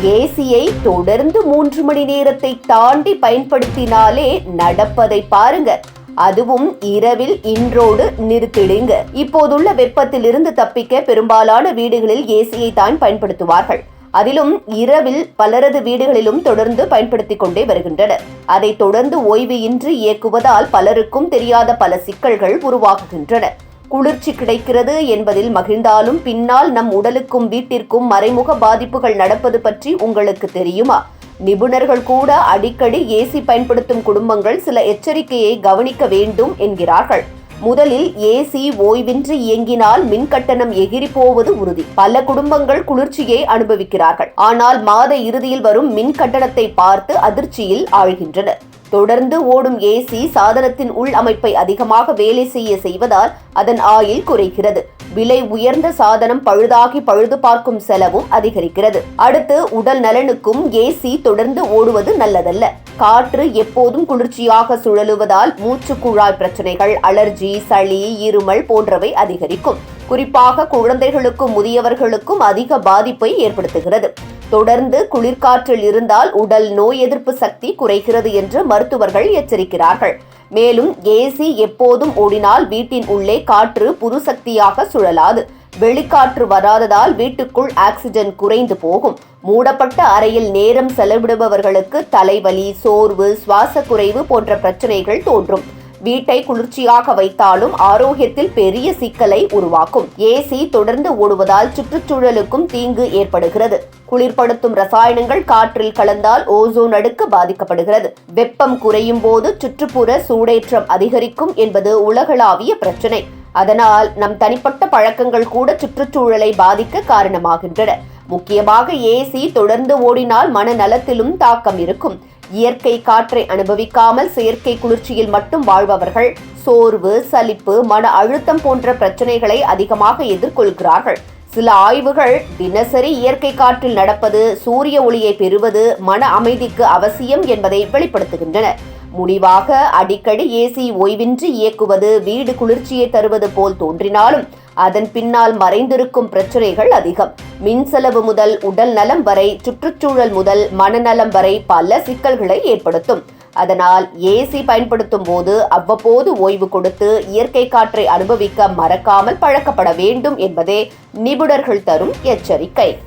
ஏசியை தொடர்ந்து 3 மணி நேரத்தை தாண்டி பயன்படுத்தினாலே நடப்பதை பாருங்க. அதுவும் இரவில் இன்றோடு நிறுத்திடுங்க. இப்போதுள்ள வெப்பத்தில் இருந்து தப்பிக்க பெரும்பாலான வீடுகளில் ஏசியை தான் பயன்படுத்துவார்கள். அதிலும் இரவில் பலரது வீடுகளிலும் தொடர்ந்து பயன்படுத்திக் கொண்டே வருகின்றனர். அதை தொடர்ந்து ஓய்வு இன்றி இயக்குவதால் பலருக்கும் தெரியாத பல சிக்கல்கள் உருவாகுகின்றன. குளிர்ச்சி கிடைக்கிறது என்பதில் மகிழ்ந்தாலும் பின்னால் நம் உடலுக்கும் வீட்டிற்கும் மறைமுக பாதிப்புகள் நடப்பது பற்றி உங்களுக்கு தெரியுமா? நிபுணர்கள் கூட அடிக்கடி ஏசி பயன்படுத்தும் குடும்பங்கள் சில எச்சரிக்கையை கவனிக்க வேண்டும் என்கிறார்கள். முதலில் ஏசி ஓய்வின்றி இயங்கினால் மின் கட்டணம் எகிரி போவது உறுதி. பல குடும்பங்கள் குளிர்ச்சியை அனுபவிக்கிறார்கள். ஆனால் மாத இறுதியில் வரும் மின் கட்டணத்தை பார்த்து அதிர்ச்சியில் ஆழ்கின்றனர். தொடர்ந்து ஓடும் ஏசி சாதனத்தின் உள் அமைப்பை அதிகமாக வேலை செய்வதால் அதன் ஆயுள் குறைகிறது. விலை உயர்ந்த சாதனம் பழுது பார்க்கும் செலவும் அதிகரிக்கிறது. அடுத்து உடல் நலனுக்கும் ஏசி தொடர்ந்து ஓடுவது நல்லதல்ல. காற்று எப்போதும் குளிர்ச்சியாக சுழலுவதால் மூச்சு குழாய் பிரச்சனைகள், அலர்ஜி, சளி, இருமல் போன்றவை அதிகரிக்கும். குறிப்பாக குழந்தைகளுக்கும் முதியவர்களுக்கும் அதிக பாதிப்பை ஏற்படுத்துகிறது. தொடர்ந்து குளிர்காற்றில் இருந்தால் உடல் நோய் எதிர்ப்பு சக்தி குறைகிறது என்று மருத்துவர்கள் எச்சரிக்கிறார்கள். மேலும் ஏசி எப்போதும் ஓடினால் வீட்டின் உள்ளே காற்று புதுசக்தியாக சுழலாது. வெளிக்காற்று வராததால் வீட்டுக்குள் ஆக்சிஜன் குறைந்து போகும். மூடப்பட்ட அறையில் நேரம் செலவிடுபவர்களுக்கு தலைவலி, சோர்வு, சுவாச குறைவு போன்ற பிரச்சனைகள் தோன்றும். வீட்டை குளிர்ச்சியாக வைத்தாலும் ஆரோக்கியத்தில் பெரிய சிக்கலை உருவாக்கும். ஏசி தொடர்ந்து ஓடுவதால் சுற்றுச்சூழலுக்கும் தீங்கு ஏற்படுகிறது. குளிர்படுத்தும் ரசாயனங்கள் காற்றில் கலந்தால் ஓசோன் அடுக்கு பாதிக்கப்படுகிறது. வெப்பம் குறையும் போது சுற்றுப்புற சூடேற்றம் அதிகரிக்கும் என்பது உலகளாவிய பிரச்சனை. அதனால் நம் தனிப்பட்ட பழக்கங்கள் கூட சுற்றுச்சூழலை பாதிக்க காரணமாகின்றன. முக்கியமாக ஏசி தொடர்ந்து ஓடினால் மனநலத்திலும் தாக்கம் இருக்கும். இயற்கை காற்றை அனுபவிக்காமல் செயற்கை குளிர்ச்சியில் மட்டும் வாழ்பவர்கள் சோர்வு, சலிப்பு, மன அழுத்தம் போன்ற பிரச்சனைகளை அதிகமாக எதிர்கொள்கிறார்கள். சில ஆய்வுகள் தினசரி இயற்கை காற்றில் நடப்பது, சூரிய ஒளியை பெறுவது மன அமைதிக்கு அவசியம் என்பதை வெளிப்படுத்துகின்றன. முடிவாக அடிக்கடி ஏசி ஓய்வின்றி இயக்குவது வீடு குளிர்ச்சியை தருவது போல் தோன்றினாலும் அதன் பின்னால் மறைந்திருக்கும் பிரச்சனைகள் அதிகம். மின் செலவு முதல் உடல் நலம் வரை, சுற்றுச்சூழல் முதல் மனநலம் வரை பல சிக்கல்களை ஏற்படுத்தும். அதனால் ஏசி பயன்படுத்தும் போது அவ்வப்போது ஓய்வு கொடுத்து இயற்கை காற்றை அனுபவிக்க மறக்காமல் பழக்கப்பட வேண்டும் என்பதே நிபுணர்கள் தரும் எச்சரிக்கை.